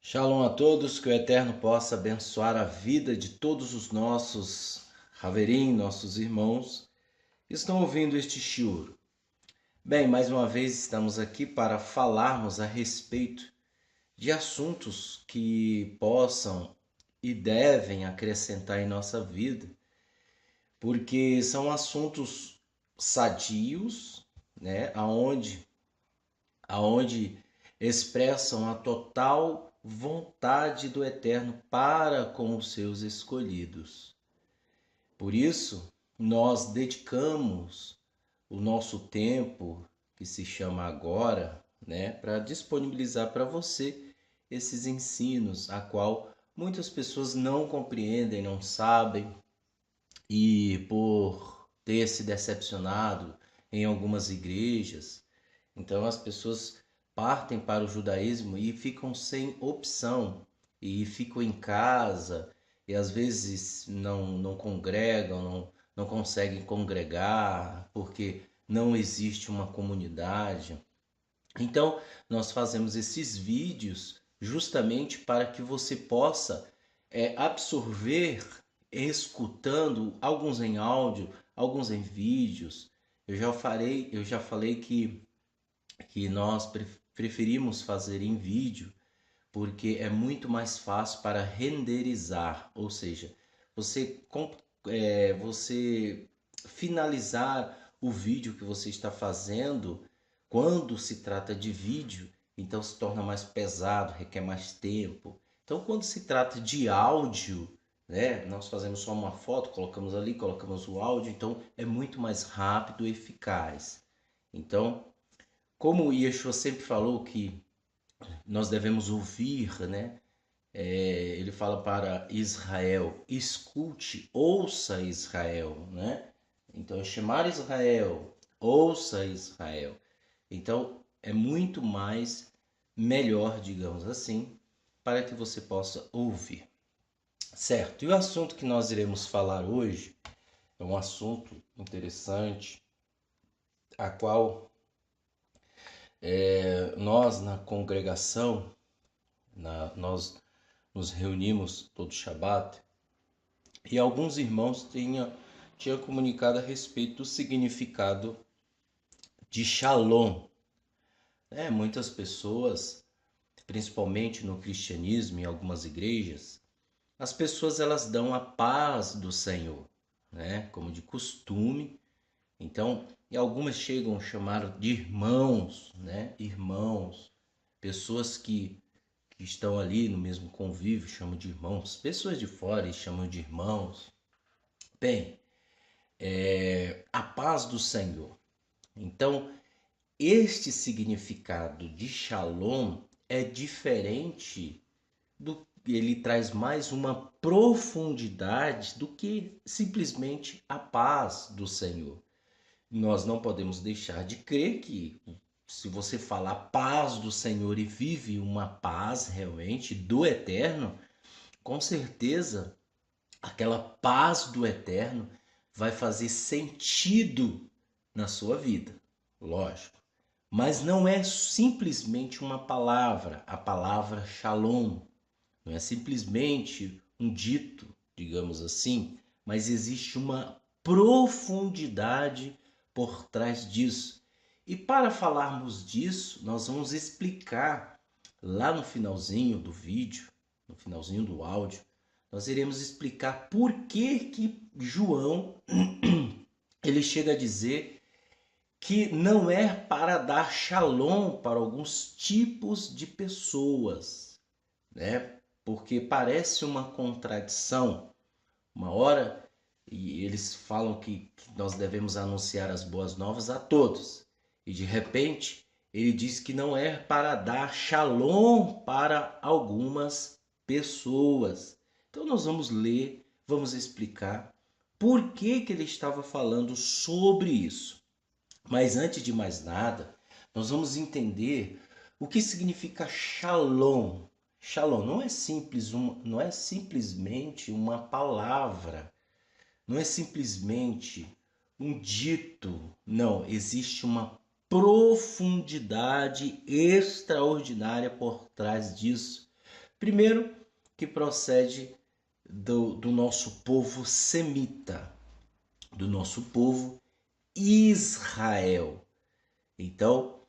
Shalom a todos, que o Eterno possa abençoar a vida de todos os nossos Haverim, nossos irmãos que estão ouvindo este shiur. Bem, mais uma vez estamos aqui para falarmos a respeito de assuntos que possam e devem acrescentar em nossa vida, porque são assuntos sadios, né, aonde expressam a total vontade do Eterno para com os seus escolhidos. Por isso, nós dedicamos o nosso tempo, que se chama agora, né, para disponibilizar para você esses ensinos, a qual muitas pessoas não compreendem, não sabem, e por ter se decepcionado em algumas igrejas, então as pessoas partem para o judaísmo e ficam sem opção, e ficam em casa, e às vezes não congregam, não conseguem congregar, porque não existe uma comunidade. Então, nós fazemos esses vídeos justamente para que você possa absorver, escutando, alguns em áudio, alguns em vídeos. Eu já falei que nós preferimos fazer em vídeo porque é muito mais fácil para renderizar, ou seja, você finalizar o vídeo que você está fazendo. Quando se trata de vídeo, então se torna mais pesado, requer mais tempo. Então, quando se trata de áudio, né, nós fazemos só uma foto, colocamos ali, colocamos o áudio, então é muito mais rápido e eficaz. Então, como o Yeshua sempre falou que nós devemos ouvir, né? Ele fala para Israel, escute, ouça Israel, né? Então, é chamar Israel, ouça Israel. Então, é muito mais melhor, digamos assim, para que você possa ouvir. Certo, e o assunto que nós iremos falar hoje é um assunto interessante, a qual nós na congregação, nós nos reunimos todo Shabat, e alguns irmãos tinham comunicado a respeito do significado de Shalom. Muitas pessoas, principalmente no cristianismo, em algumas igrejas, as pessoas elas dão a paz do Senhor, né? Como de costume. Então, e algumas chegam a chamar de irmãos, né? Irmãos, pessoas que estão ali no mesmo convívio chamam de irmãos, pessoas de fora chamam de irmãos. Bem, a paz do Senhor. Então, este significado de Shalom é diferente ele traz mais uma profundidade do que simplesmente a paz do Senhor. Nós não podemos deixar de crer que se você falar paz do Senhor e vive uma paz realmente do Eterno, com certeza aquela paz do Eterno vai fazer sentido na sua vida, lógico. Mas não é simplesmente uma palavra, a palavra Shalom. Não é simplesmente um dito, digamos assim, mas existe uma profundidade por trás disso. E para falarmos disso, nós vamos explicar lá no finalzinho do vídeo, no finalzinho do áudio, nós iremos explicar por que João ele chega a dizer que não é para dar shalom para alguns tipos de pessoas, né? Porque parece uma contradição. Uma hora, e eles falam que nós devemos anunciar as boas novas a todos. E de repente, ele diz que não é para dar shalom para algumas pessoas. Então nós vamos ler, vamos explicar por que ele estava falando sobre isso. Mas antes de mais nada, nós vamos entender o que significa shalom. Shalom não é simplesmente uma palavra, não é simplesmente um dito. Não, existe uma profundidade extraordinária por trás disso. Primeiro, que procede do nosso povo semita, do nosso povo Israel. Então,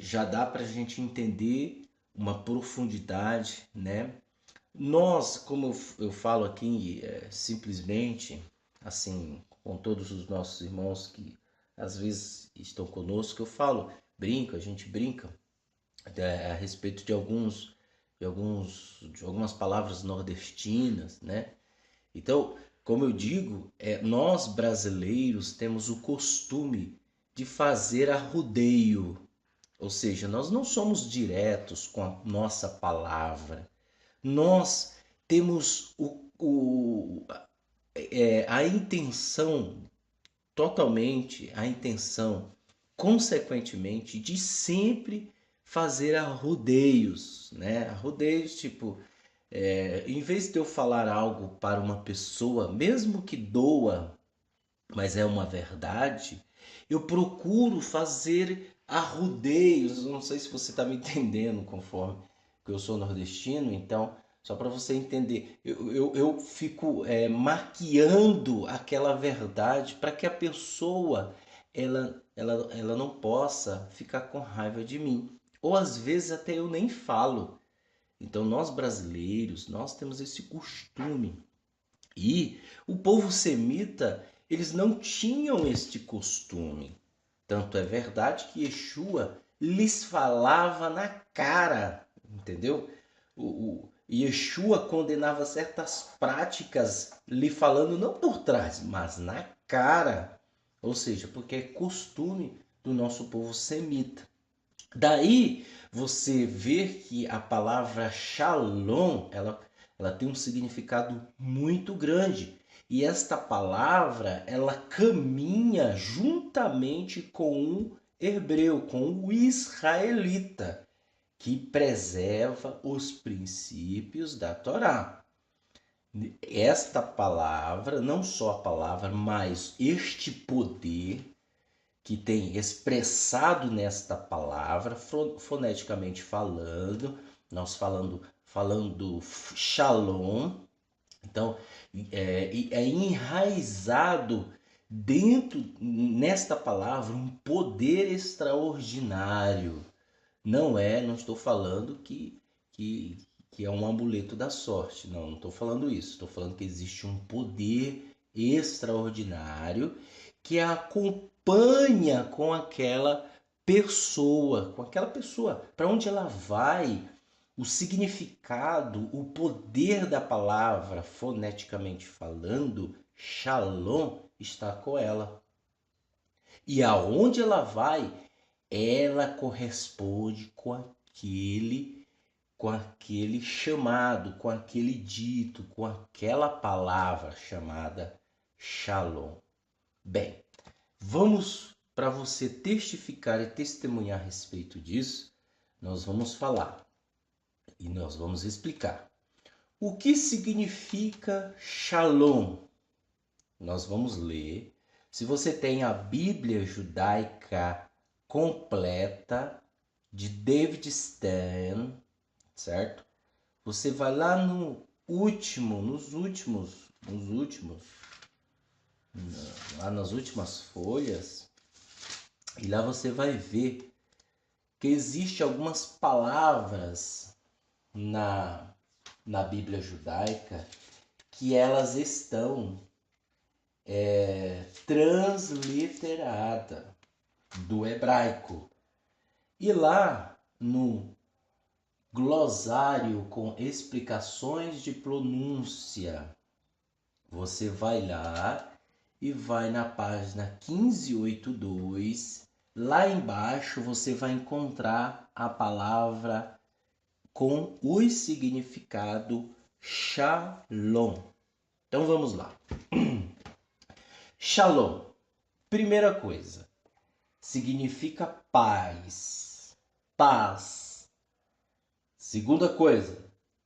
já dá para a gente entender uma profundidade, né? Nós, como eu falo aqui, simplesmente, assim, com todos os nossos irmãos que às vezes estão conosco, eu falo, a gente brinca a respeito de algumas palavras nordestinas, né? Então, como eu digo, nós brasileiros temos o costume de fazer arrodeio, ou seja, nós não somos diretos com a nossa palavra. Nós temos a intenção, a intenção, consequentemente, de sempre fazer arrodeios, né? Arrodeios, tipo, em vez de eu falar algo para uma pessoa, mesmo que doa, mas é uma verdade, eu procuro fazer arrodeios. Não sei se você está me entendendo, conforme que eu sou nordestino, então, só para você entender, eu fico maquiando aquela verdade para que a pessoa ela não possa ficar com raiva de mim. Ou às vezes até eu nem falo. Então, nós brasileiros, nós temos esse costume. E o povo semita, eles não tinham este costume. Tanto é verdade que Yeshua lhes falava na cara, entendeu? O Yeshua condenava certas práticas lhe falando não por trás, mas na cara. Ou seja, porque é costume do nosso povo semita. Daí você vê que a palavra shalom, ela tem um significado muito grande. E esta palavra, ela caminha juntamente com o hebreu, com o israelita, que preserva os princípios da Torá. Esta palavra, não só a palavra, mas este poder que tem expressado nesta palavra, foneticamente falando, nós falando shalom, então é enraizado dentro nesta palavra um poder extraordinário. Não estou falando que é um amuleto da sorte, não estou falando isso, estou falando que existe um poder extraordinário que acompanha com aquela pessoa, para onde ela vai, o significado, o poder da palavra, foneticamente falando, shalom, está com ela. E aonde ela vai, ela corresponde com aquele chamado, com aquele dito, com aquela palavra chamada shalom. Bem, vamos, para você testificar e testemunhar a respeito disso, nós vamos falar e nós vamos explicar. O que significa shalom? Nós vamos ler. Se você tem a Bíblia Judaica completa de David Stan, certo? Você vai lá nos últimos, lá nas últimas folhas, e lá você vai ver que existe algumas palavras na Bíblia judaica que elas estão transliteradas do hebraico. E lá no glossário com explicações de pronúncia, você vai lá e vai na página 1582. Lá embaixo você vai encontrar a palavra com o significado shalom. Então vamos lá. Shalom, primeira coisa, significa paz. Paz Segunda coisa,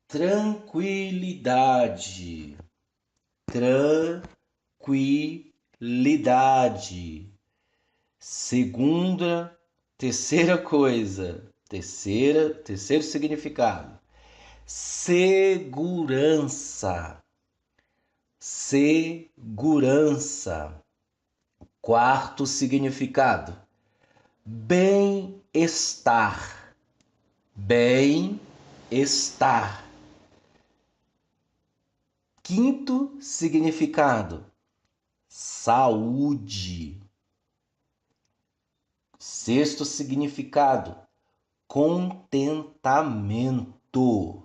tranquilidade. Tranquilidade. Terceira coisa, terceiro significado, segurança. Segurança. Quarto significado, bem-estar. Bem-estar. Quinto significado, saúde. Sexto significado, contentamento.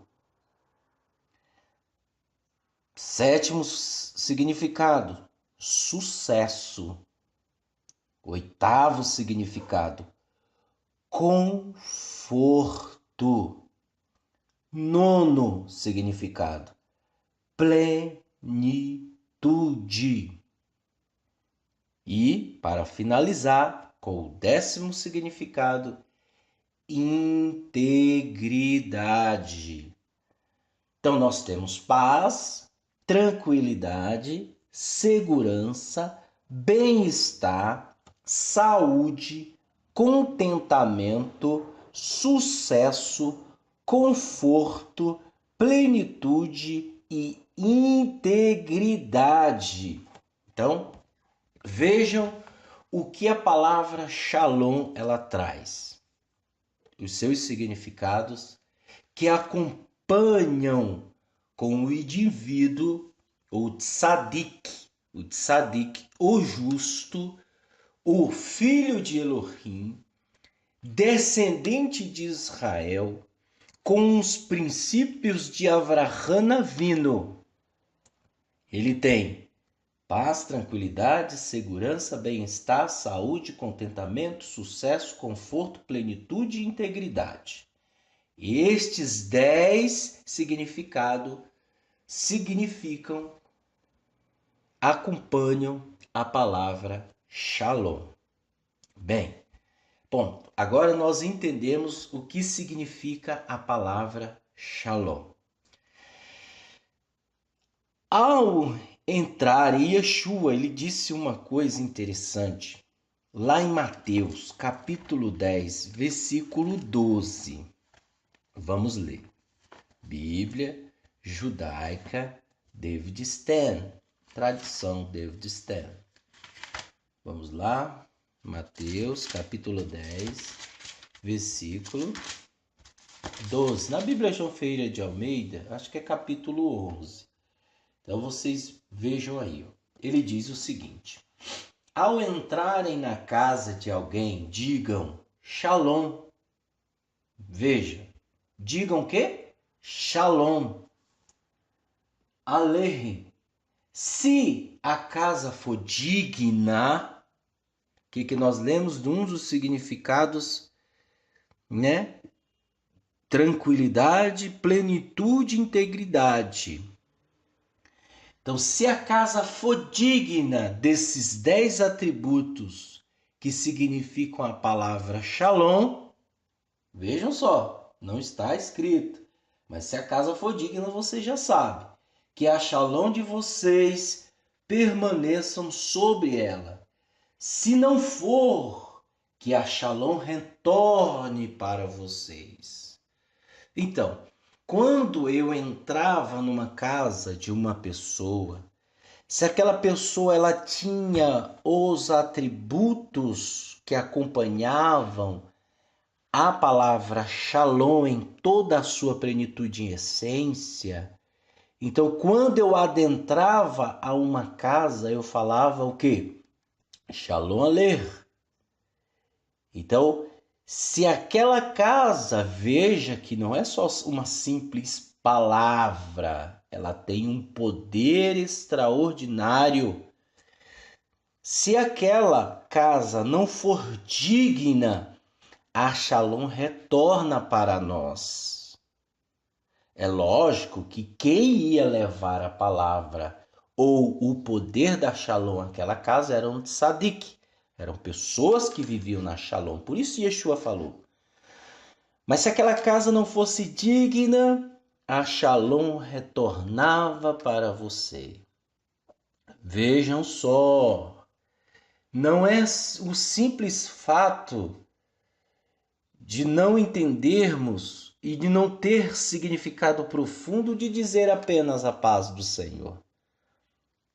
Sétimo significado, sucesso. Oitavo significado, conforto. Nono significado, plenitude. E, para finalizar, com o 10º significado, integridade. Então, nós temos paz, tranquilidade, segurança, bem-estar, saúde, contentamento, sucesso, conforto, plenitude e integridade. Então, vejam o que a palavra Shalom ela traz. Os seus significados que acompanham com o indivíduo, o tzadik, o justo, o filho de Elohim, descendente de Israel, com os princípios de Avraham Avinu. Ele tem paz, tranquilidade, segurança, bem-estar, saúde, contentamento, sucesso, conforto, plenitude e integridade. E estes 10 acompanham a palavra Shalom. Bem, ponto. Agora nós entendemos o que significa a palavra Shalom. Ao entrar Yeshua, ele disse uma coisa interessante. Lá em Mateus, capítulo 10, versículo 12. Vamos ler. Bíblia Judaica David Stern. Tradução David Stern. Vamos lá. Mateus, capítulo 10, versículo 12. Na Bíblia João Ferreira de Almeida, acho que é capítulo 11. Então, vocês vejam aí. Ele diz o seguinte. Ao entrarem na casa de alguém, digam Shalom. Veja. Digam o quê? Shalom. Aleichem. Se a casa for digna, que nós lemos de um dos significados, né? Tranquilidade, plenitude, integridade. Então, se a casa for digna desses 10 atributos que significam a palavra Shalom, vejam só, não está escrito, mas se a casa for digna, você já sabe que a Shalom de vocês permaneçam sobre ela. Se não for, que a Shalom retorne para vocês. Então, quando eu entrava numa casa de uma pessoa, se aquela pessoa ela tinha os atributos que acompanhavam a palavra Shalom em toda a sua plenitude e essência, então quando eu adentrava a uma casa, eu falava o quê? Shalom Aleichem. Então, se aquela casa, veja que não é só uma simples palavra, ela tem um poder extraordinário. Se aquela casa não for digna, a Shalom retorna para nós. É lógico que quem ia levar a palavra ou o poder da Shalom àquela casa eram tzadik. Eram pessoas que viviam na Shalom. Por isso Yeshua falou. Mas se aquela casa não fosse digna, a Shalom retornava para você. Vejam só, não é o simples fato de não entendermos e de não ter significado profundo de dizer apenas a paz do Senhor.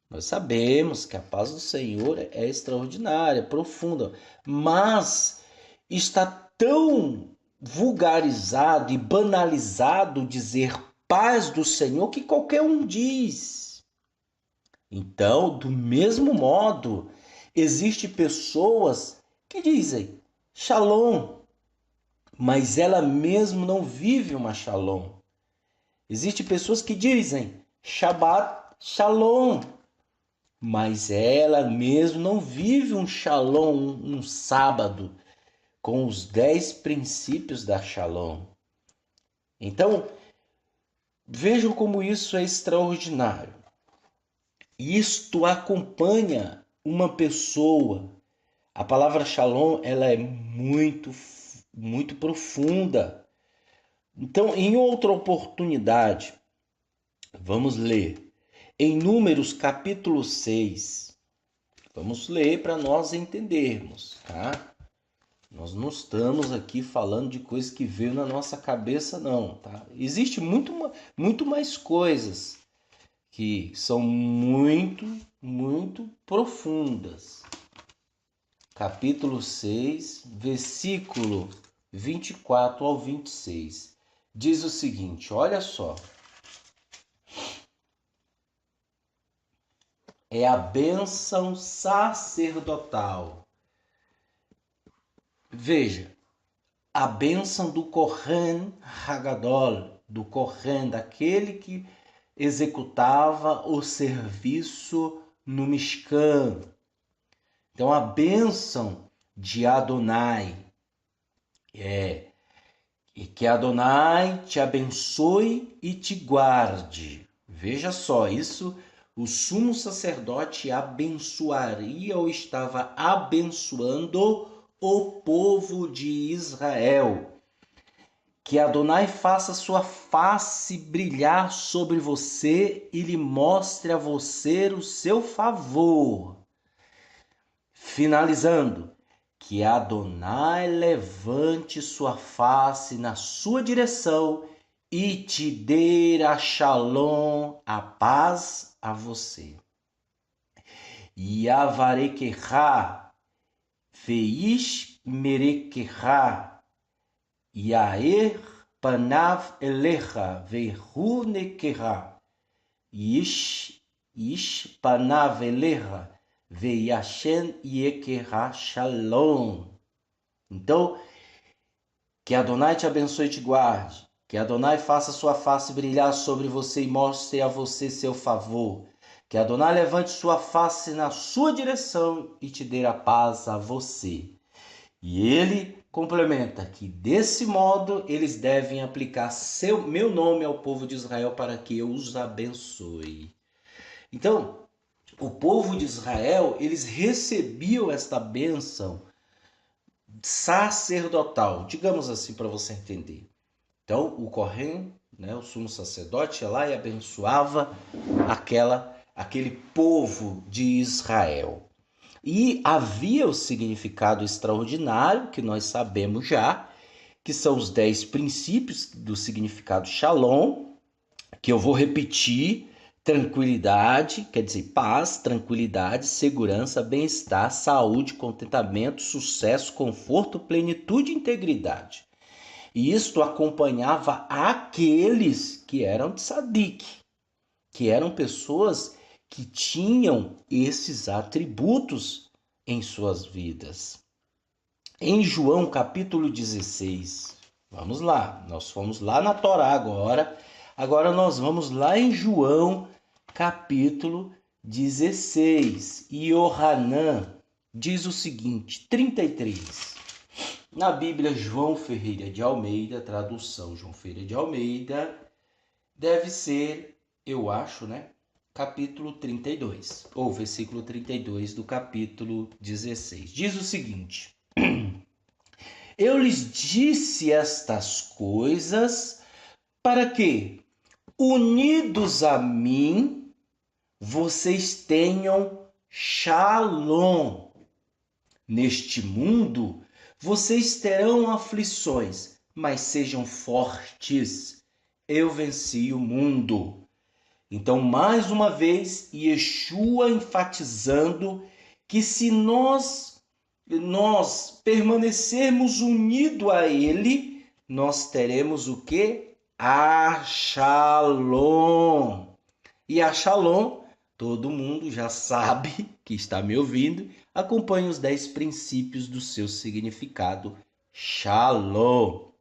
Nós sabemos que a paz do Senhor é extraordinária, profunda, mas está tão vulgarizado e banalizado dizer paz do Senhor que qualquer um diz. Então, do mesmo modo, existem pessoas que dizem Shalom, mas ela mesmo não vive uma Shalom. Existem pessoas que dizem Shabbat Shalom, mas ela mesmo não vive um Shalom, um sábado, com os 10 princípios da Shalom. Então, vejam como isso é extraordinário. Isto acompanha uma pessoa. A palavra Shalom, ela é muito profunda. Então, em outra oportunidade, vamos ler em Números capítulo 6. Vamos ler para nós entendermos, tá? Nós não estamos aqui falando de coisas que veio na nossa cabeça, não, tá? Existe muito mais coisas que são muito profundas. Capítulo 6, versículo 24 ao 26. Diz o seguinte, olha só. É a bênção sacerdotal. Veja, a bênção do Kohen Hagadol, do Kohen, daquele que executava o serviço no Mishkan. Então, a bênção de Adonai é que Adonai te abençoe e te guarde. Veja só, isso o sumo sacerdote abençoaria ou estava abençoando o povo de Israel. Que Adonai faça sua face brilhar sobre você e lhe mostre a você o seu favor. Finalizando, que Adonai levante sua face na sua direção e te dê a Shalom, a paz a você. Yavarekecha, Feish merekecha, Yair panav elecha, Vehu nekecha, Ish panav elecha, Veyashem yekecha shalom. Então, que Adonai te abençoe e te guarde. Que Adonai faça sua face brilhar sobre você e mostre a você seu favor. Que Adonai levante sua face na sua direção e te dê a paz a você. E ele complementa que desse modo eles devem aplicar meu nome ao povo de Israel para que eu os abençoe. Então, o povo de Israel, eles recebiam esta bênção sacerdotal, digamos assim para você entender. Então, o Kohen, o sumo sacerdote, ia lá e abençoava aquele povo de Israel. E havia o significado extraordinário, que nós sabemos já, que são os 10 princípios do significado Shalom, que eu vou repetir: tranquilidade, quer dizer paz, tranquilidade, segurança, bem-estar, saúde, contentamento, sucesso, conforto, plenitude e integridade. E isto acompanhava aqueles que eram tzadik, que eram pessoas que tinham esses atributos em suas vidas. Em João capítulo 16, vamos lá, nós fomos lá na Torá agora nós vamos lá em João capítulo 16, e Yohanan diz o seguinte, 33, na Bíblia João Ferreira de Almeida, tradução João Ferreira de Almeida, deve ser, eu acho, capítulo 32, ou versículo 32 do capítulo 16. Diz o seguinte: Eu lhes disse estas coisas para que, unidos a mim, vocês tenham Shalom. Neste mundo, vocês terão aflições, mas sejam fortes. Eu venci o mundo. Então, mais uma vez, Yeshua enfatizando que se nós permanecermos unidos a Ele, nós teremos o quê? A Shalom. E a Shalom, todo mundo já sabe que está me ouvindo, acompanhe os 10 princípios do seu significado Shalom.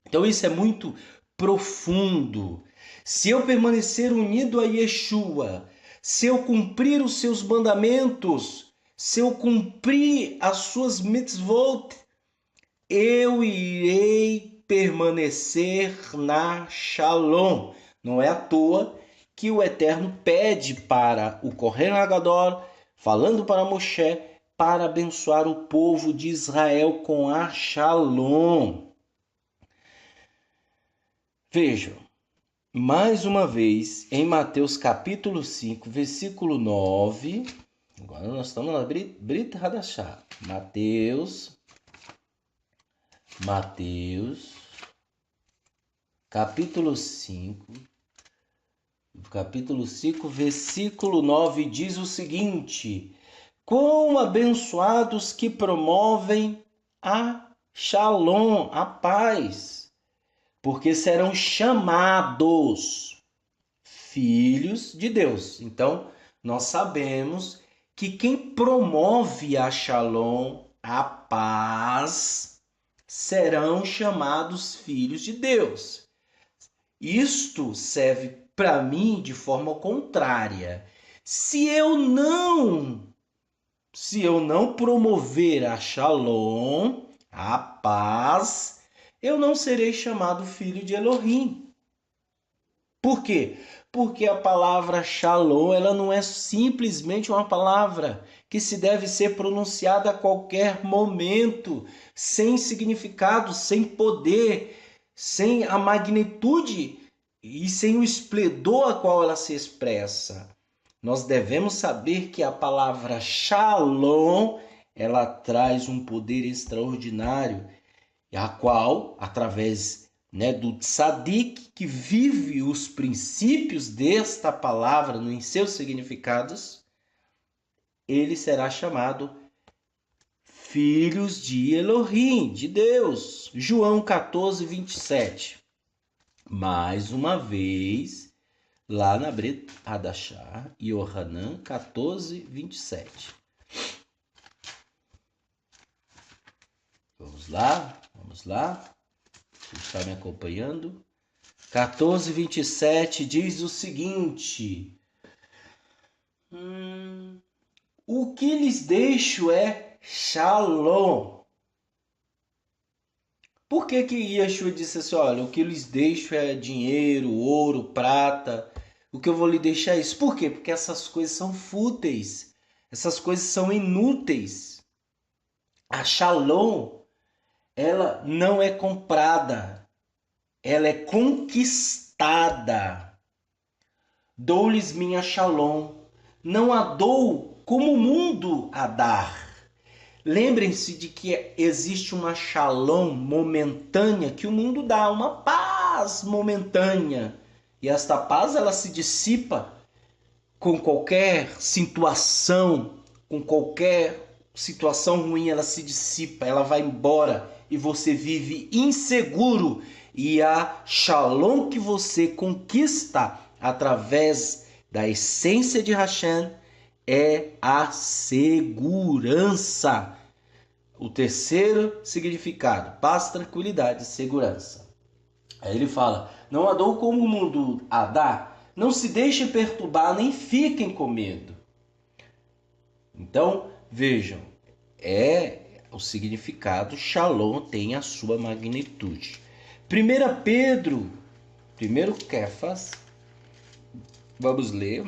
Então isso é muito profundo. Se eu permanecer unido a Yeshua, se eu cumprir os seus mandamentos, se eu cumprir as suas mitzvot, eu irei permanecer na Shalom. Não é à toa que o Eterno pede para o Kohen Hagadol, falando para Moshe, para abençoar o povo de Israel com a Shalom. Vejam, mais uma vez, em Mateus capítulo 5, versículo 9, agora nós estamos na Brit Hadashah. Mateus, capítulo 5, versículo 9, diz o seguinte: quão abençoados que promovem a Shalom, a paz, porque serão chamados filhos de Deus. Então, nós sabemos que quem promove a Shalom, a paz, serão chamados filhos de Deus. Isto serve para mim de forma contrária. Se eu não promover a Shalom, a paz, eu não serei chamado filho de Elohim. Por quê? Porque a palavra Shalom, ela não é simplesmente uma palavra que se deve ser pronunciada a qualquer momento, sem significado, sem poder, sem a magnitude e sem o esplendor a qual ela se expressa. Nós devemos saber que a palavra Shalom, ela traz um poder extraordinário, a qual, através do tzadik, que vive os princípios desta palavra em seus significados, ele será chamado filhos de Elohim, de Deus. João 14, 27. Mais uma vez, lá na Brit Hadashah, Yohanan 14, 27. Vamos lá. Você está me acompanhando? 14, 27 diz o seguinte: o que lhes deixo é Shalom. Por que Yeshua disse assim, olha, o que lhes deixo é dinheiro, ouro, prata, o que eu vou lhe deixar é isso? Por quê? Porque essas coisas são fúteis, essas coisas são inúteis. A Shalom, ela não é comprada, ela é conquistada. Dou-lhes minha Shalom, não a dou como o mundo a dar. Lembrem-se de que existe uma Shalom momentânea que o mundo dá, uma paz momentânea. E esta paz, ela se dissipa com qualquer situação, ruim, ela se dissipa, ela vai embora e você vive inseguro. E a Shalom que você conquista através da essência de Hashem é a segurança. O terceiro significado, paz, tranquilidade e segurança. Aí ele fala, não a dou como o mundo a dá, não se deixem perturbar, nem fiquem com medo. Então, vejam, o significado, Shalom tem a sua magnitude. 1 Pedro, primeiro Kéfas, vamos ler,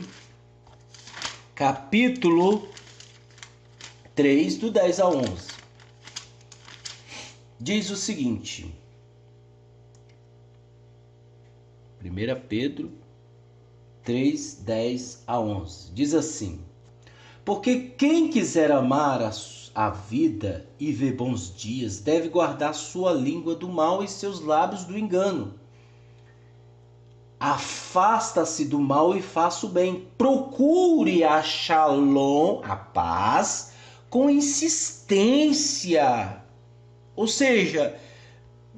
capítulo 3, do 10 a 11. diz o seguinte, 1 Pedro 3, 10 a 11, diz assim: porque quem quiser amar a vida e ver bons dias, deve guardar sua língua do mal e seus lábios do engano. Afasta-se do mal e faça o bem. Procure a shalom, a paz, com insistência. Ou seja,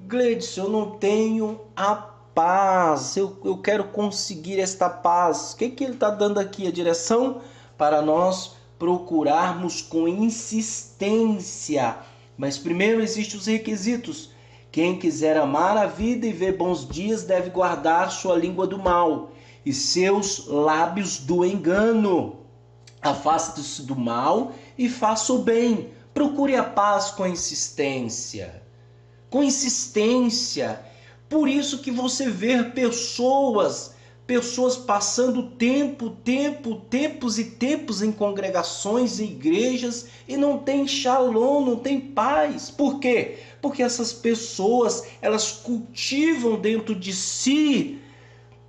Gleidson, eu não tenho a paz. Eu quero conseguir esta paz. O que ele está dando aqui? A direção para nós procurarmos com insistência. Mas primeiro existem os requisitos. Quem quiser amar a vida e ver bons dias deve guardar sua língua do mal e seus lábios do engano. Afaste-se do mal e faça o bem. Procure a paz com insistência. Com insistência. Por isso que você vê pessoas passando tempos e tempos em congregações, em igrejas e não tem shalom, não tem paz. Por quê? Porque essas pessoas, elas cultivam dentro de si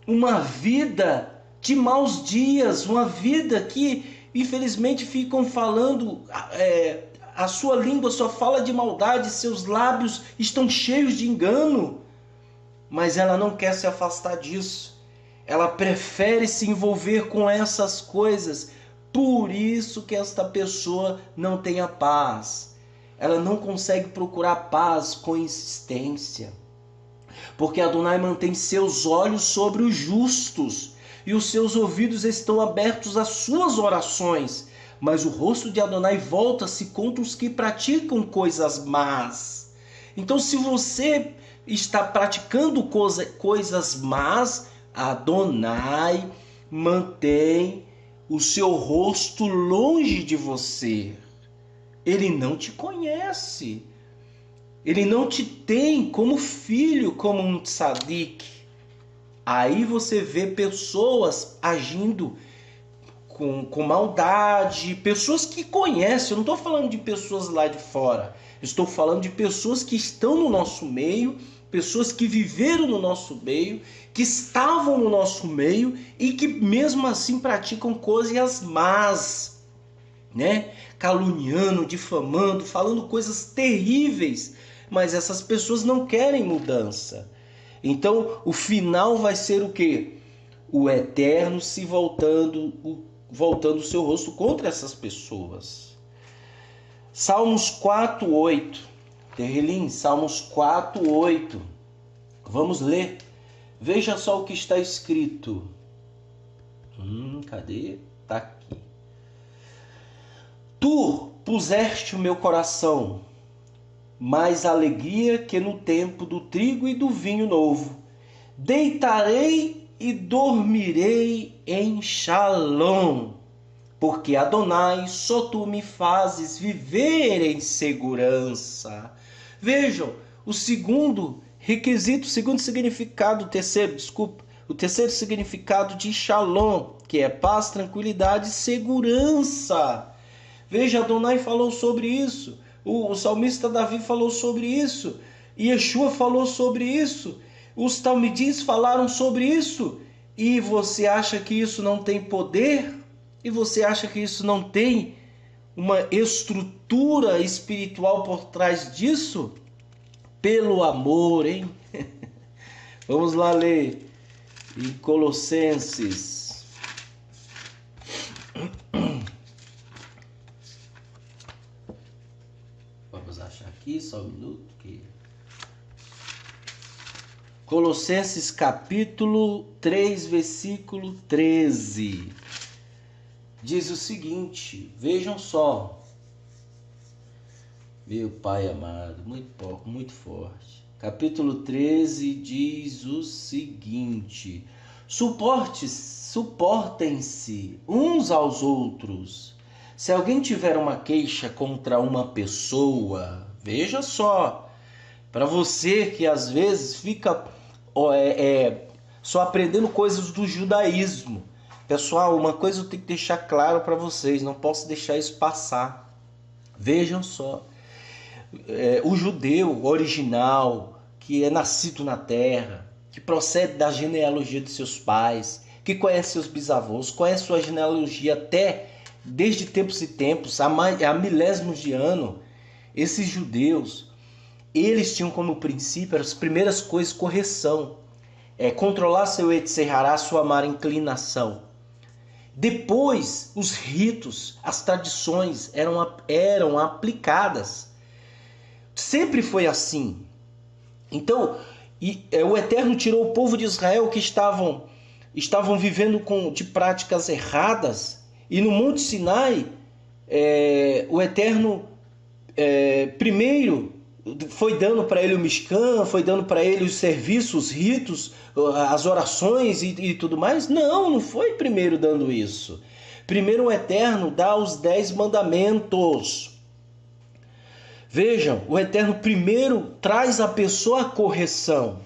uma vida de maus dias, uma vida que infelizmente ficam falando, a sua língua só fala de maldade, seus lábios estão cheios de engano, mas ela não quer se afastar disso. Ela prefere se envolver com essas coisas. Por isso que esta pessoa não tem a paz. Ela não consegue procurar paz com insistência. Porque Adonai mantém seus olhos sobre os justos e os seus ouvidos estão abertos às suas orações. Mas o rosto de Adonai volta-se contra os que praticam coisas más. Então, se você está praticando coisas más, Adonai mantém o seu rosto longe de você. Ele não te conhece. Ele não te tem como filho, como um tzadik. Aí você vê pessoas agindo com maldade, pessoas que conhecem. Eu não estou falando de pessoas lá de fora. Estou falando de pessoas que estão no nosso meio, pessoas que viveram no nosso meio, que estavam no nosso meio e que mesmo assim praticam coisas más, né? Caluniando, difamando, falando coisas terríveis, mas essas pessoas não querem mudança. Então o final vai ser o quê? O Eterno se voltando o seu rosto contra essas pessoas. Salmos 4:8. Terrelim, Salmos 4:8. Vamos ler. Veja só o que está escrito. Cadê? Está aqui. Tu puseste o meu coração mais alegria que no tempo do trigo e do vinho novo. Deitarei e dormirei em shalom, porque Adonai, só tu me fazes viver em segurança. Vejam, o segundo requisito, o segundo significado, o terceiro significado de shalom, que é paz, tranquilidade e segurança. Veja, Adonai falou sobre isso, o salmista Davi falou sobre isso, Yeshua falou sobre isso, os talmidins falaram sobre isso, e você acha que isso não tem poder? E você acha que isso não tem uma estrutura espiritual por trás disso? Pelo amor, hein? Vamos lá ler em Colossenses. Vamos achar aqui, só um minuto. Colossenses capítulo 3, versículo 13. Diz o seguinte, vejam só. Meu Pai amado, muito forte. Capítulo 13 diz o seguinte: suportem-se uns aos outros. Se alguém tiver uma queixa contra uma pessoa, veja só, para você que às vezes fica só aprendendo coisas do judaísmo. Pessoal, uma coisa eu tenho que deixar claro para vocês, não posso deixar isso passar. Vejam só. o judeu original, que é nascido na terra, que procede da genealogia de seus pais, que conhece seus bisavós, conhece sua genealogia até desde tempos e tempos, há milésimos de ano, esses judeus, eles tinham como princípio, as primeiras coisas, correção, controlar seu Yetzer Hará, sua má inclinação. Depois, os ritos, as tradições eram aplicadas. Sempre foi assim. Então, o Eterno tirou o povo de Israel que estavam vivendo de práticas erradas, e no Monte Sinai, o Eterno primeiro foi dando para ele o Mishkan, foi dando para ele os serviços, os ritos, as orações e tudo mais. Não foi primeiro dando isso. Primeiro o Eterno dá os 10 mandamentos. Vejam, o Eterno primeiro traz a pessoa à correção.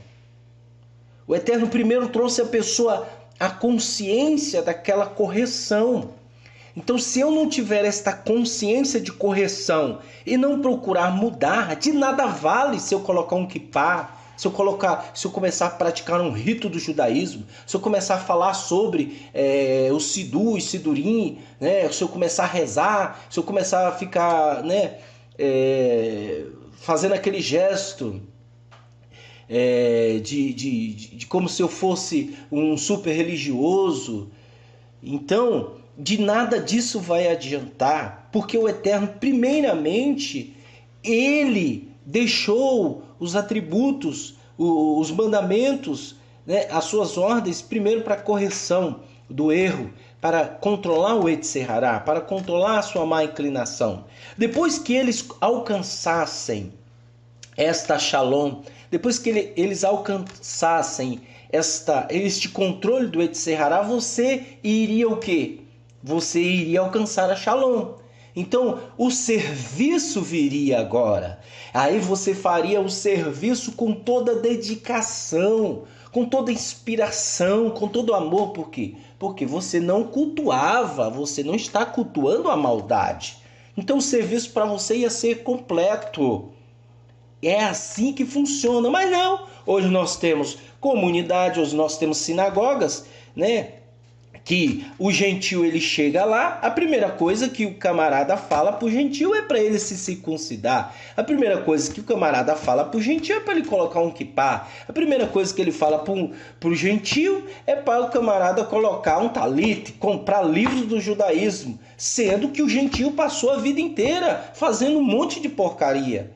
O Eterno primeiro trouxe a pessoa à consciência daquela correção. Então, se eu não tiver esta consciência de correção e não procurar mudar, de nada vale se eu colocar um kippá, se eu começar a praticar um rito do judaísmo, se eu começar a falar sobre o Sidu e Sidurim, né? Se eu começar a rezar, se eu começar a ficar, né, fazendo aquele gesto de como se eu fosse um super religioso. Então, de nada disso vai adiantar, porque o Eterno, primeiramente, ele deixou os atributos, os mandamentos, né, as suas ordens, primeiro para correção do erro, para controlar o Yetzer Hará, para controlar a sua má inclinação. Depois que eles alcançassem esta Shalom, depois que eles alcançassem este controle do Yetzer Hará, você iria o quê? Você iria alcançar a Shalom. Então, o serviço viria agora. Aí você faria o serviço com toda dedicação, com toda inspiração, com todo amor. Por quê? Porque você não cultuava, você não está cultuando a maldade. Então, o serviço para você ia ser completo. É assim que funciona. Mas não, hoje nós temos comunidade, hoje nós temos sinagogas, né? Que o gentil ele chega lá, a primeira coisa que o camarada fala pro gentil é para ele se circuncidar. A primeira coisa que o camarada fala pro gentil é para ele colocar um kippá. A primeira coisa que ele fala pro gentil é para o camarada colocar um talit, comprar livros do judaísmo, sendo que o gentil passou a vida inteira fazendo um monte de porcaria.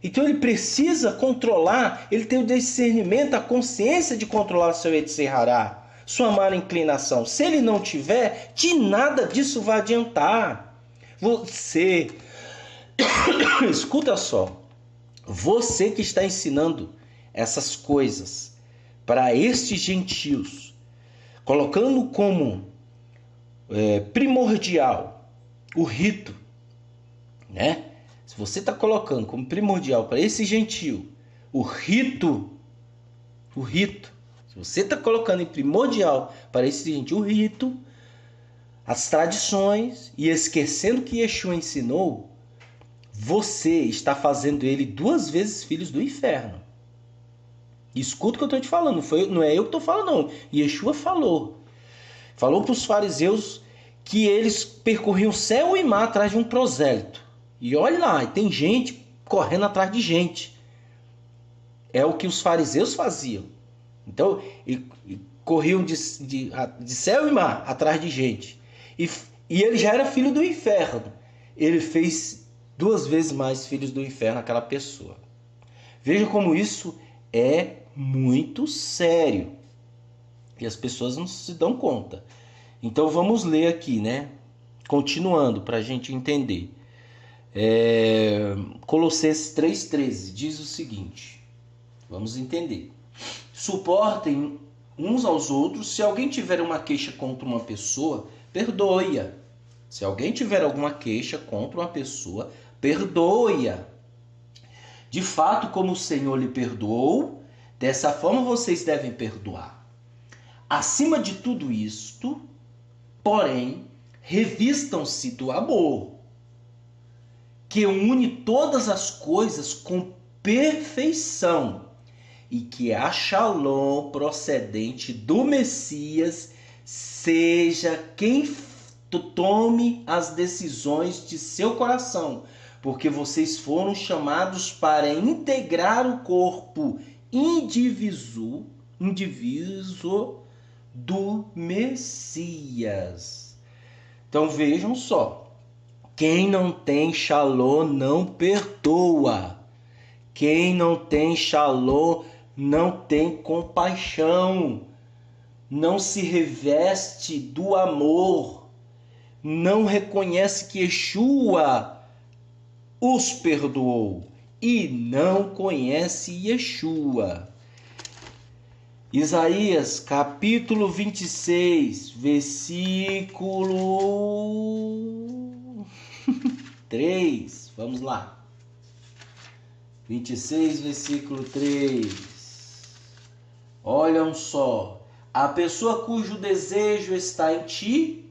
Então ele precisa controlar, ele tem o discernimento, a consciência de controlar seu Yetzer Hará, sua má inclinação. Se ele não tiver, de nada disso vai adiantar. Você, escuta só, você que está ensinando essas coisas para estes gentios, colocando como primordial o rito, né? Se você está colocando como primordial para esse gentio o rito, se você está colocando em primordial para esse gentio o rito, as tradições, e esquecendo que Yeshua ensinou, você está fazendo ele 2 vezes filhos do inferno. Escuta o que eu estou te falando, não é eu que estou falando não, Yeshua falou para os fariseus que eles percorriam céu e mar atrás de um prosélito. E olha lá, tem gente correndo atrás de gente. É o que os fariseus faziam. Então, corriam de céu e mar atrás de gente. E ele já era filho do inferno. Ele fez 2 vezes mais filhos do inferno aquela pessoa. Veja como isso é muito sério. E as pessoas não se dão conta. Então vamos ler aqui, né? Continuando para a gente entender. Colossenses 3,13 diz o seguinte. Vamos entender. Suportem uns aos outros. Se alguém tiver uma queixa contra uma pessoa, perdoe-a. Se alguém tiver alguma queixa contra uma pessoa, perdoe-a. De fato, como o Senhor lhe perdoou, dessa forma vocês devem perdoar. Acima de tudo isto, porém, revistam-se do amor, que une todas as coisas com perfeição, e que a Shalom procedente do Messias seja quem tome as decisões de seu coração, porque vocês foram chamados para integrar o corpo indiviso do Messias. Então vejam só, quem não tem Shalom não perdoa. Quem não tem Shalom não tem compaixão, não se reveste do amor, não reconhece que Yeshua os perdoou e não conhece Yeshua. Isaías capítulo 26, versículo 3. Vamos lá. 26, versículo 3. Olham só. A pessoa cujo desejo está em ti,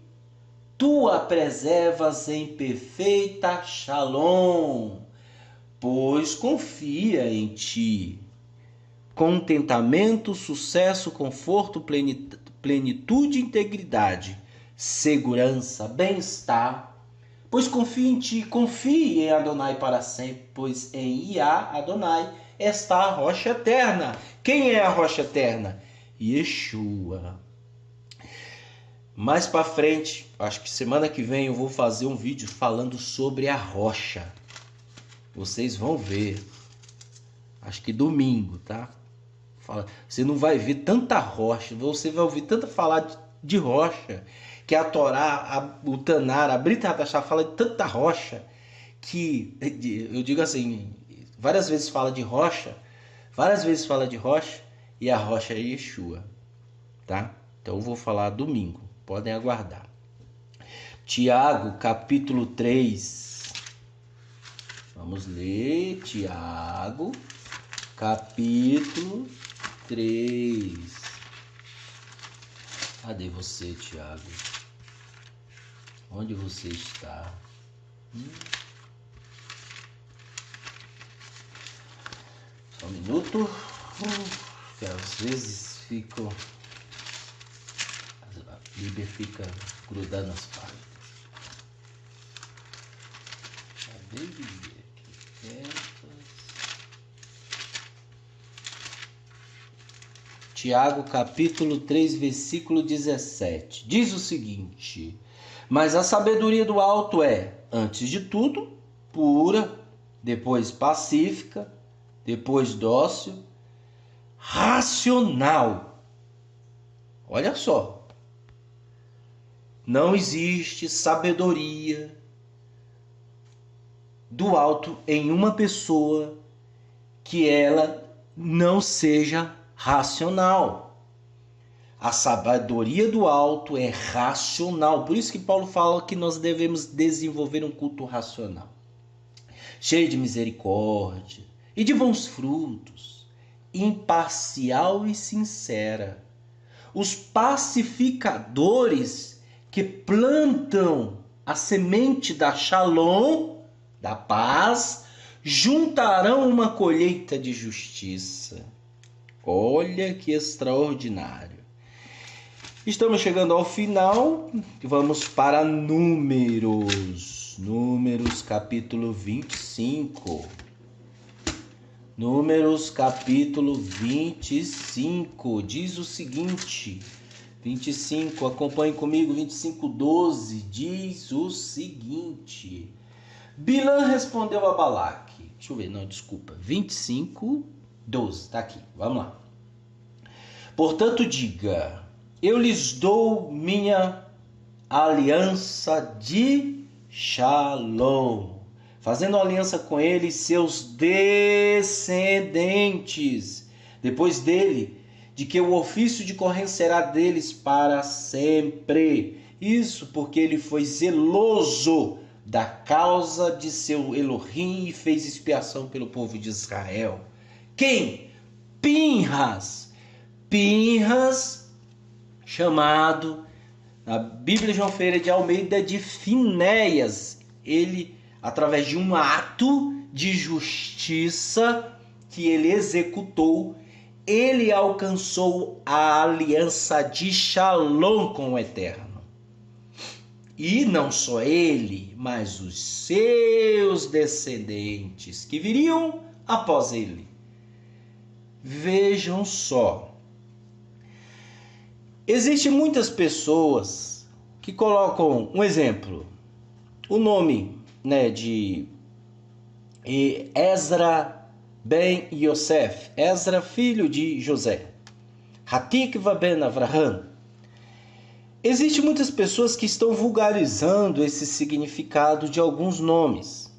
tu a preservas em perfeita Shalom, pois confia em ti. Contentamento, sucesso, conforto, plenitude, integridade, segurança, bem-estar, pois confia em ti, confie em Adonai para sempre, pois em Yah Adonai está a rocha eterna. Quem é a rocha eterna? Yeshua. Mais para frente, acho que semana que vem eu vou fazer um vídeo falando sobre a rocha. Vocês vão ver. Acho que domingo, tá? Você não vai ver tanta rocha, você vai ouvir tanto falar de rocha, que a Torá, o Tanar, a Brit Hadashah fala de tanta rocha, que eu digo assim, várias vezes fala de rocha, e a rocha é Yeshua, tá? Então eu vou falar domingo, podem aguardar. Tiago, capítulo 3. Vamos ler Tiago, capítulo 3. Cadê você, Tiago? Onde você está? Só um minuto. Que às vezes a Bíblia fica grudando as páginas. Cadê a Bíblia? Tiago capítulo 3, versículo 17. Diz o seguinte: mas a sabedoria do alto é, antes de tudo, pura, depois pacífica, depois dócil, racional. Olha só. Não existe sabedoria do alto em uma pessoa que ela não seja racional. A sabedoria do alto é racional. Por isso que Paulo fala que nós devemos desenvolver um culto racional, cheio de misericórdia e de bons frutos, imparcial e sincera. Os pacificadores que plantam a semente da Shalom, da paz, juntarão uma colheita de justiça. Olha que extraordinário. Estamos chegando ao final. Vamos para Números. Números capítulo 25. Números capítulo 25. Diz o seguinte. 25, acompanhe comigo. 25:12. Diz o seguinte. Bilã respondeu a Balaque. Deixa eu ver, não, desculpa. 25:12, tá aqui, vamos lá. Portanto, diga: eu lhes dou minha aliança de Shalom, fazendo aliança com eles, seus descendentes, depois dele, de que o ofício de corrente será deles para sempre. Isso porque ele foi zeloso da causa de seu Elohim e fez expiação pelo povo de Israel. Quem? Pinhas, chamado na Bíblia João Ferreira de Almeida de Finéias. Ele através de um ato de justiça que ele executou, ele alcançou a aliança de Shalom com o Eterno. E não só ele, mas os seus descendentes que viriam após ele. Vejam só. Existem muitas pessoas que colocam, um exemplo, o nome, de Ezra ben Yosef, Ezra filho de José, Hatikva ben Avraham. Existem muitas pessoas que estão vulgarizando esse significado de alguns nomes.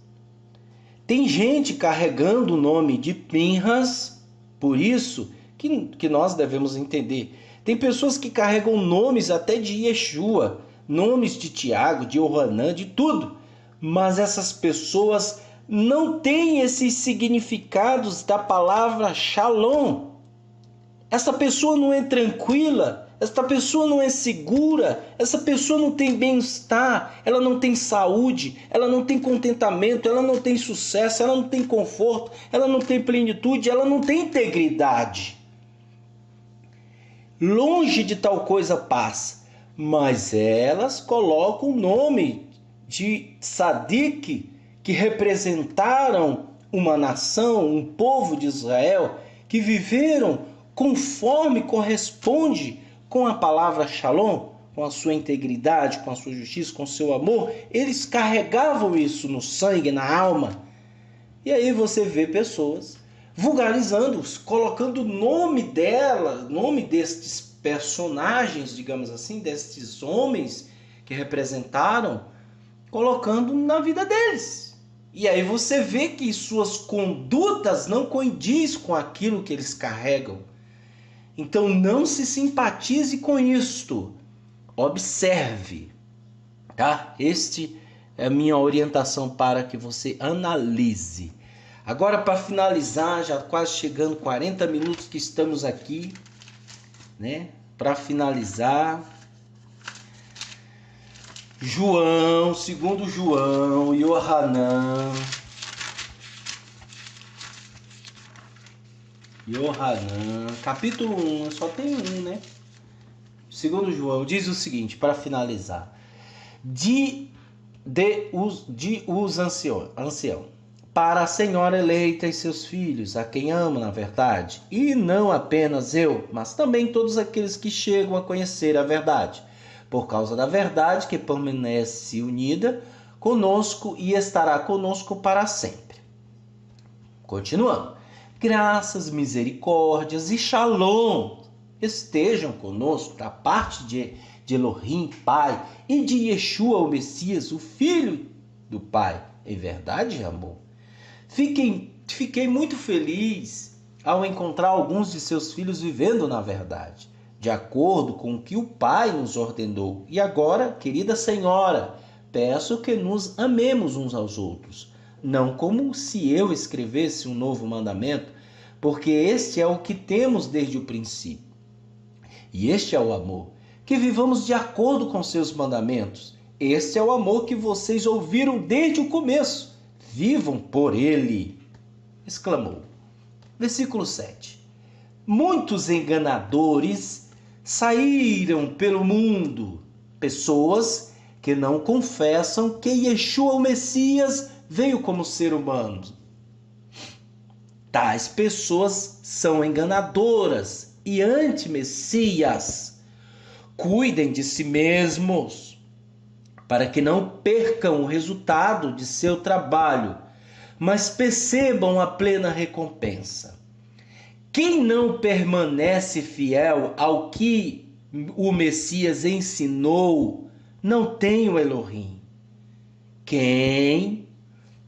Tem gente carregando o nome de Pinhas, por isso que nós devemos entender. Tem pessoas que carregam nomes até de Yeshua, nomes de Tiago, de Yohanan, de tudo. Mas essas pessoas não têm esses significados da palavra Shalom. Essa pessoa não é tranquila, essa pessoa não é segura, essa pessoa não tem bem-estar, ela não tem saúde, ela não tem contentamento, ela não tem sucesso, ela não tem conforto, ela não tem plenitude, ela não tem integridade. Longe de tal coisa paz, mas elas colocam o nome de Tzadik, que representaram uma nação, um povo de Israel, que viveram conforme corresponde com a palavra Shalom, com a sua integridade, com a sua justiça, com o seu amor. Eles carregavam isso no sangue, na alma. E aí você vê pessoas vulgarizando, colocando o nome dela, nome destes personagens, digamos assim, destes homens que representaram, colocando na vida deles. E aí você vê que suas condutas não condizem com aquilo que eles carregam. Então não se simpatize com isto. Observe, tá? Este é a minha orientação para que você analise. Agora, para finalizar, já quase chegando 40 minutos que estamos aqui, Para finalizar, João, segundo João, Yohanan, capítulo 1, só tem um, Segundo João, diz o seguinte, para finalizar: os ancião, para a senhora eleita e seus filhos, a quem amo na verdade, e não apenas eu, mas também todos aqueles que chegam a conhecer a verdade, por causa da verdade que permanece unida conosco e estará conosco para sempre. Continuando. Graças, misericórdias e Shalom estejam conosco da parte de Elohim, Pai, e de Yeshua, o Messias, o Filho do Pai, em verdade e amor. Fiquei muito feliz ao encontrar alguns de seus filhos vivendo na verdade, de acordo com o que o Pai nos ordenou. E agora, querida Senhora, peço que nos amemos uns aos outros, não como se eu escrevesse um novo mandamento, porque este é o que temos desde o princípio. E este é o amor, que vivamos de acordo com seus mandamentos. Este é o amor que vocês ouviram desde o começo. Vivam por ele, exclamou. Versículo 7. Muitos enganadores saíram pelo mundo, pessoas que não confessam que Yeshua, o Messias, veio como ser humano. Tais pessoas são enganadoras e anti-messias. Cuidem de si mesmos, para que não percam o resultado de seu trabalho, mas percebam a plena recompensa. Quem não permanece fiel ao que o Messias ensinou, não tem o Elohim. Quem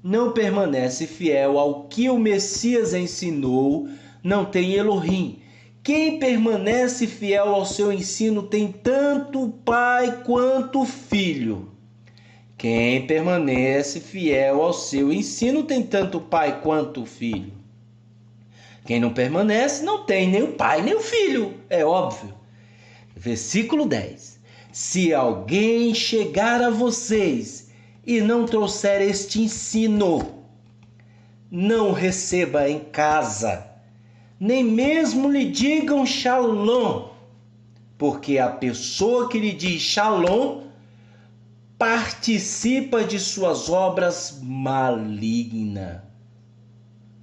não permanece fiel ao que o Messias ensinou, não tem Elohim. Quem permanece fiel ao seu ensino tem tanto o Pai quanto o Filho. Quem permanece fiel ao seu ensino tem tanto o Pai quanto o Filho. Quem não permanece não tem nem o Pai nem o Filho, é óbvio. Versículo 10. Se alguém chegar a vocês e não trouxer este ensino, não receba em casa, nem mesmo lhe digam shalom, porque a pessoa que lhe diz shalom participa de suas obras malignas.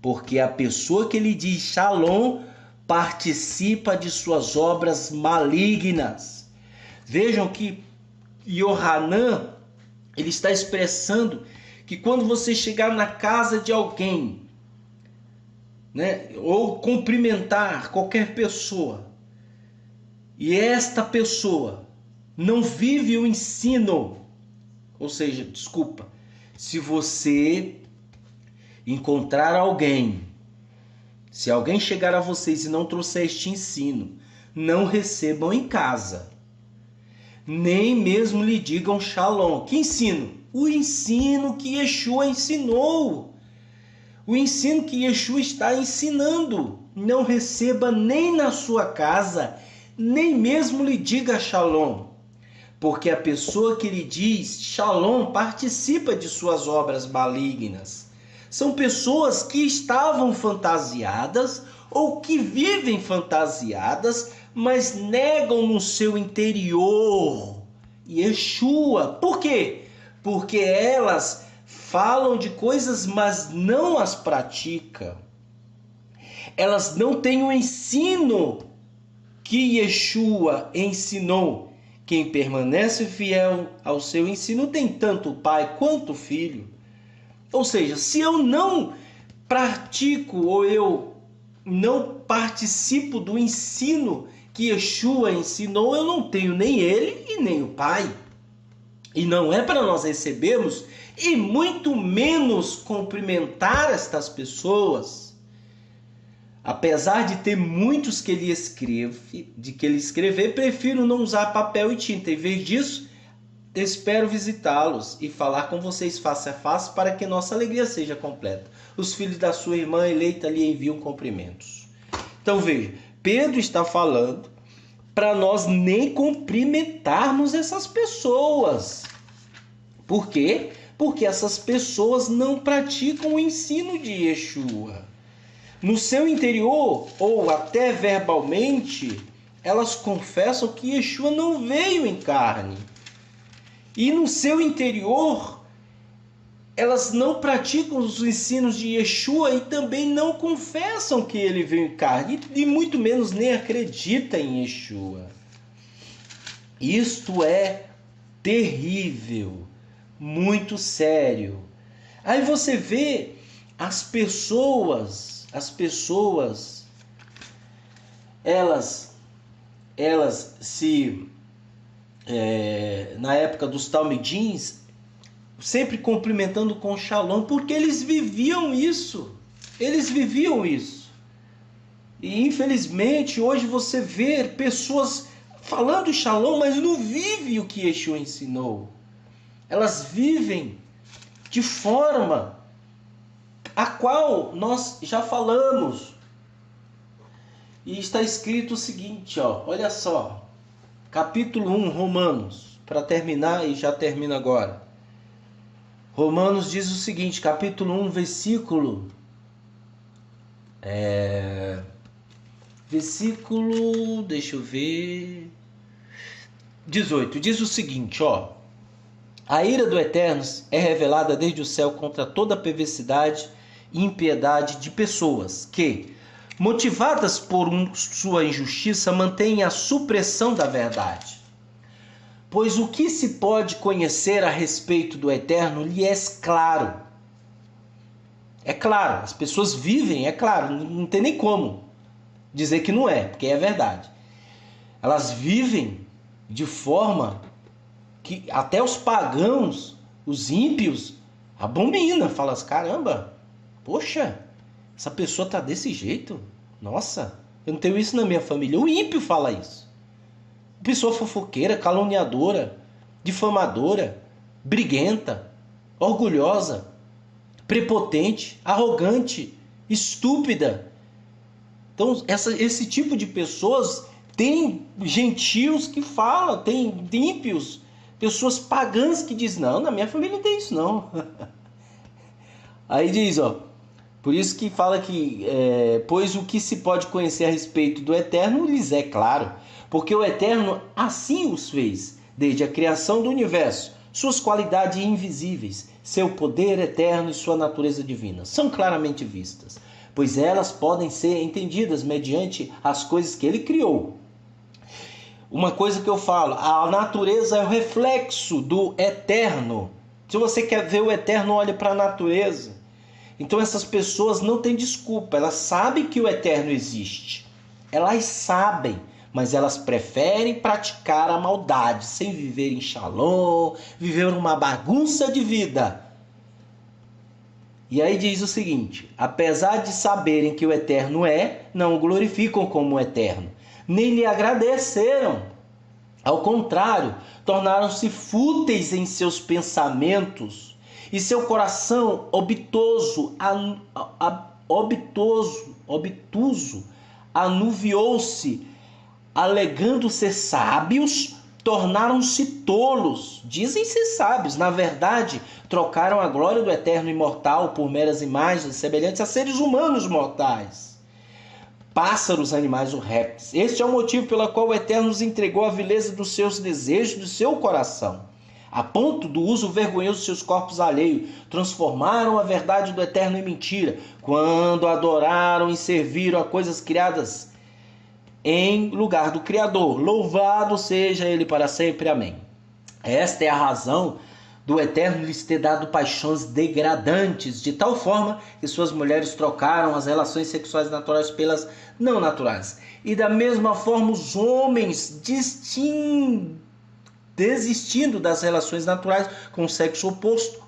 Porque a pessoa que lhe diz shalom participa de suas obras malignas. Vejam que Yohanan, ele está expressando que quando você chegar na casa de alguém, né, ou cumprimentar qualquer pessoa, e esta pessoa não vive o ensino, ou seja, desculpa, se você encontrar alguém, se alguém chegar a vocês e não trouxer este ensino, não recebam em casa, nem mesmo lhe digam shalom. Que ensino? O ensino que Yeshua ensinou. O ensino que Yeshua está ensinando. Não receba nem na sua casa, nem mesmo lhe diga shalom. Porque a pessoa que lhe diz shalom participa de suas obras malignas. São pessoas que estavam fantasiadas ou que vivem fantasiadas, mas negam no seu interior Yeshua. Por quê? Porque elas falam de coisas, mas não as praticam. Elas não têm o ensino que Yeshua ensinou. Quem permanece fiel ao seu ensino tem tanto o pai quanto o filho. Ou seja, se eu não pratico ou eu não participo do ensino que Yeshua ensinou, eu não tenho nem ele e nem o Pai. E não é para nós recebermos e muito menos cumprimentar estas pessoas. Apesar de ter muitos que ele escrever, prefiro não usar papel e tinta. Em vez disso, espero visitá-los e falar com vocês face a face para que nossa alegria seja completa. Os filhos da sua irmã eleita lhe enviam cumprimentos. Então veja, Pedro está falando para nós nem cumprimentarmos essas pessoas. Por quê? Porque essas pessoas não praticam o ensino de Yeshua. No seu interior, ou até verbalmente, elas confessam que Yeshua não veio em carne. E no seu interior, elas não praticam os ensinos de Yeshua e também não confessam que ele veio em carne. E muito menos nem acreditam em Yeshua. Isto é terrível, muito sério. Aí você vê as pessoas, elas se... na época dos talmidins, sempre cumprimentando com shalom, porque eles viviam isso. E infelizmente hoje você vê pessoas falando shalom, mas não vivem o que Yeshua ensinou. Elas vivem de forma a qual nós já falamos. E está escrito o seguinte, olha só. Capítulo 1, Romanos, para terminar, e já termina agora. Romanos diz o seguinte, capítulo 1, versículo 18, diz o seguinte, a ira do Eterno é revelada desde o céu contra toda a perversidade e impiedade de pessoas que, motivadas por sua injustiça, mantêm a supressão da verdade. Pois o que se pode conhecer a respeito do Eterno lhe é claro. É claro, as pessoas vivem, é claro, não tem nem como dizer que não é, porque é verdade. Elas vivem de forma que até os pagãos, os ímpios, abominam. Falam assim, caramba, poxa, essa pessoa está desse jeito? Nossa, eu não tenho isso na minha família. O ímpio fala isso. Pessoa fofoqueira, caluniadora, difamadora, briguenta, orgulhosa, prepotente, arrogante, estúpida. Então, esse tipo de pessoas tem gentios que falam, tem ímpios, Pessoas pagãs que dizem, não, na minha família não tem isso não. Aí diz, por isso que fala que, pois o que se pode conhecer a respeito do Eterno lhes é claro, porque o Eterno assim os fez, desde a criação do universo. Suas qualidades invisíveis, seu poder eterno e sua natureza divina são claramente vistas, pois elas podem ser entendidas mediante as coisas que ele criou. Uma coisa que eu falo, a natureza é o reflexo do Eterno. Se você quer ver o Eterno, olhe para a natureza. Então essas pessoas não têm desculpa, elas sabem que o Eterno existe. Elas sabem, mas elas preferem praticar a maldade, sem viver em shalom, viver uma bagunça de vida. E aí diz o seguinte, apesar de saberem que o Eterno não o glorificam como o Eterno, nem lhe agradeceram. Ao contrário, tornaram-se fúteis em seus pensamentos, e seu coração obtuso anuviou-se, alegando ser sábios, tornaram-se tolos. Dizem ser sábios, na verdade, trocaram a glória do Eterno imortal por meras imagens semelhantes a seres humanos mortais. Pássaros, animais ou répteis. Este é o motivo pelo qual o Eterno nos entregou a vileza dos seus desejos, do seu coração, a ponto do uso vergonhoso de seus corpos alheios. Transformaram a verdade do Eterno em mentira, quando adoraram e serviram a coisas criadas em lugar do Criador. Louvado seja Ele para sempre. Amém. Esta é a razão do Eterno lhes ter dado paixões degradantes, de tal forma que suas mulheres trocaram as relações sexuais naturais pelas não naturais. E da mesma forma os homens, desistindo das relações naturais com o sexo oposto,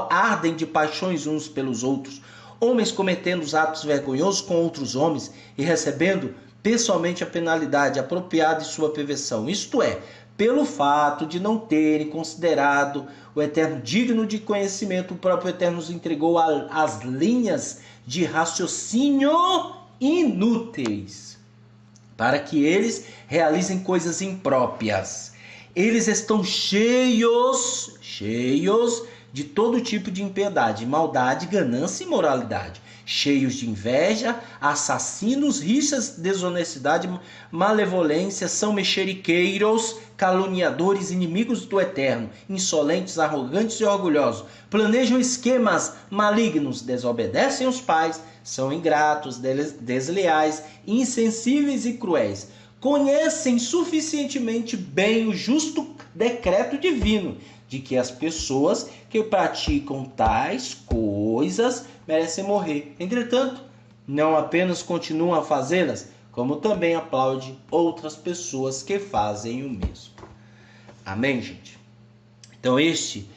ardem de paixões uns pelos outros. Homens cometendo os atos vergonhosos com outros homens e recebendo pessoalmente a penalidade apropriada de sua perversão, isto é, pelo fato de não terem considerado o Eterno digno de conhecimento. O próprio Eterno nos entregou as linhas de raciocínio inúteis, para que eles realizem coisas impróprias. Eles estão cheios de todo tipo de impiedade, maldade, ganância e imoralidade, cheios de inveja, assassinos, rixas, desonestidade, malevolência, são mexeriqueiros, caluniadores, inimigos do Eterno, insolentes, arrogantes e orgulhosos, planejam esquemas malignos, desobedecem os pais, são ingratos, desleais, insensíveis e cruéis. Conhecem suficientemente bem o justo decreto divino de que as pessoas que praticam tais coisas merecem morrer. Entretanto, não apenas continuam a fazê-las, como também aplaudem outras pessoas que fazem o mesmo. Amém, gente? Então este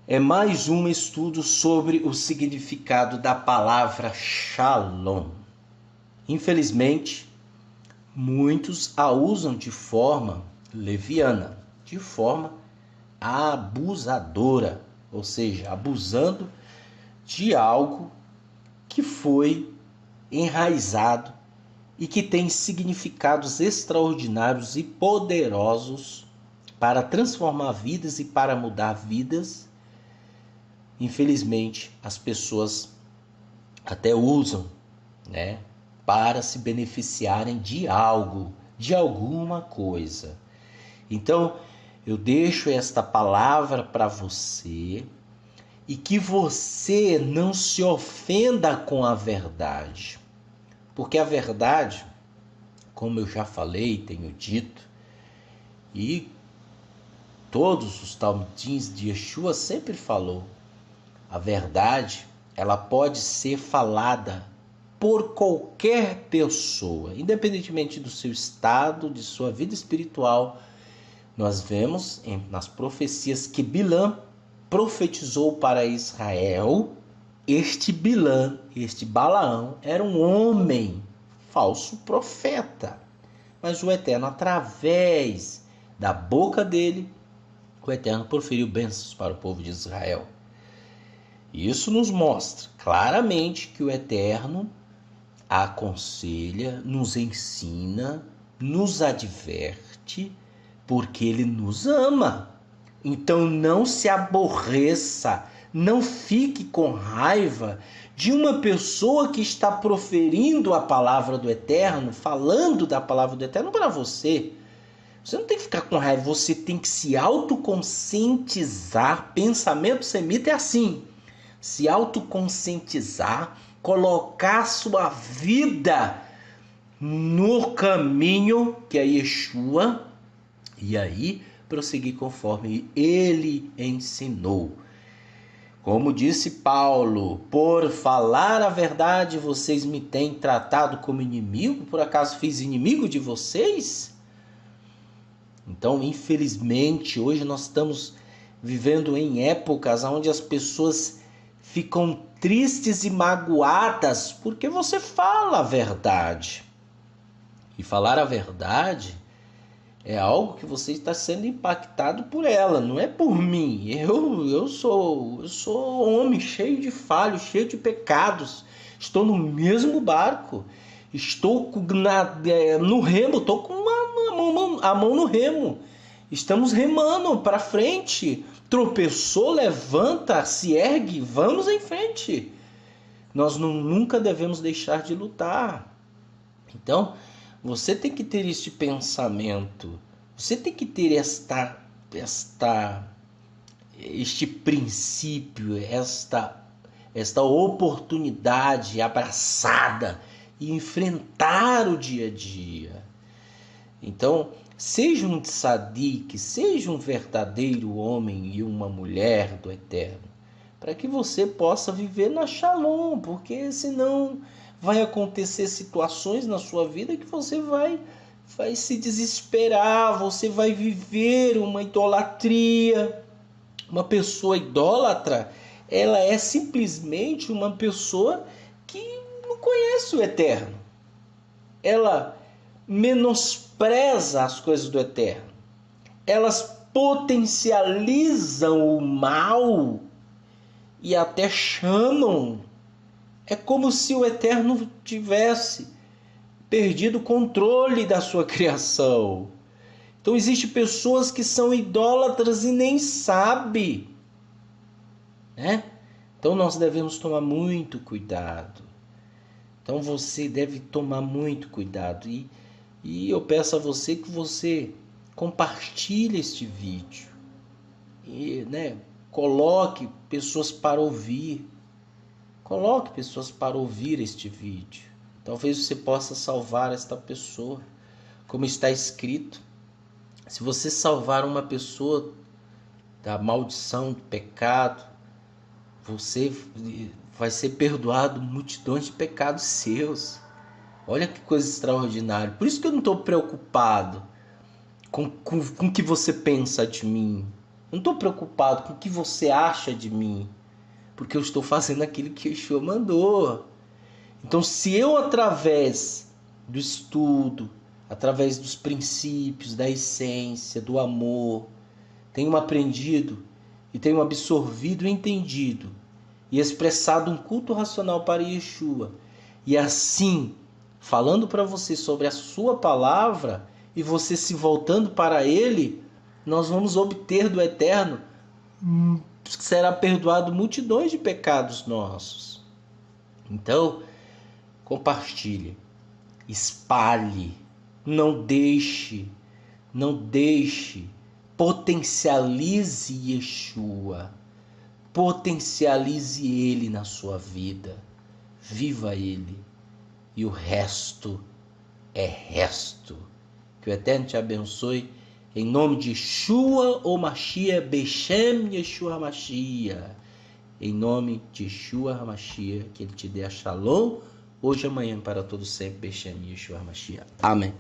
é mais um estudo sobre o significado da palavra Shalom. Infelizmente, muitos a usam de forma leviana, de forma abusadora, ou seja, abusando de algo que foi enraizado e que tem significados extraordinários e poderosos para transformar vidas e para mudar vidas. Infelizmente, as pessoas até usam, para se beneficiarem de algo, de alguma coisa. Então, eu deixo esta palavra para você e que você não se ofenda com a verdade. Porque a verdade, como eu já falei, tenho dito, e todos os talmidim de Yeshua sempre falou, a verdade, ela pode ser falada por qualquer pessoa, independentemente do seu estado, de sua vida espiritual. Nós vemos nas profecias que Bilã profetizou para Israel. Este Balaão, era um homem, falso profeta. Mas o Eterno, através da boca dele, o Eterno proferiu bênçãos para o povo de Israel. Isso nos mostra claramente que o Eterno aconselha, nos ensina, nos adverte Porque Ele nos ama. Então não se aborreça, não fique com raiva de uma pessoa que está proferindo a palavra do Eterno, falando da palavra do Eterno para você. Você não tem que ficar com raiva, você tem que se autoconscientizar. Pensamento semita é assim: se autoconscientizar, colocar sua vida no caminho que é Yeshua, e aí prosseguir conforme ele ensinou. Como disse Paulo, por falar a verdade vocês me têm tratado como inimigo? Por acaso fiz inimigo de vocês? Então, infelizmente, hoje nós estamos vivendo em épocas onde as pessoas ficam tristes e magoadas porque você fala a verdade. E falar a verdade é algo que você está sendo impactado por ela, não é por mim. Eu sou homem cheio de falhas, cheio de pecados. Estou no mesmo barco. Estou no remo, estou com a mão no remo. Estamos remando para frente. Tropeçou, levanta, se ergue, vamos em frente. Nós nunca devemos deixar de lutar. Então, você tem que ter este pensamento, você tem que ter este princípio, esta oportunidade abraçada e enfrentar o dia a dia. Então, seja um tzadik, seja um verdadeiro homem e uma mulher do Eterno, para que você possa viver na Shalom, porque senão vai acontecer situações na sua vida que você vai se desesperar, você vai viver uma idolatria. Uma pessoa idólatra, ela é simplesmente uma pessoa que não conhece o Eterno. Ela menospreza as coisas do Eterno. Elas potencializam o mal e até chamam. É como se o Eterno tivesse perdido o controle da sua criação. Então existem pessoas que são idólatras e nem sabem, né? Então nós devemos tomar muito cuidado. Então você deve tomar muito cuidado. E eu peço a você que você compartilhe este vídeo. E, coloque pessoas para ouvir. Coloque pessoas para ouvir este vídeo. Talvez você possa salvar esta pessoa. Como está escrito, se você salvar uma pessoa da maldição, do pecado, você vai ser perdoado multidões de pecados seus. Olha que coisa extraordinária. Por isso que eu não estou preocupado com o que você pensa de mim. Eu não estou preocupado com o que você acha de mim. Porque eu estou fazendo aquilo que Yeshua mandou. Então, se eu, através do estudo, através dos princípios, da essência, do amor, tenho aprendido e tenho absorvido e entendido e expressado um culto racional para Yeshua, e assim, falando para você sobre a sua palavra e você se voltando para Ele, nós vamos obter do Eterno, será perdoado multidões de pecados nossos. Então, compartilhe, espalhe, não deixe, potencialize Yeshua, potencialize Ele na sua vida, viva Ele, e o resto é resto. Que o Eterno te abençoe, em nome de Yeshua ou Mashiach, Beshem Yeshua HaMashiach, em nome de Yeshua HaMashiach, que Ele te dê a Shalom, hoje e amanhã, para todo sempre, Beshem Yeshua HaMashiach. Amém.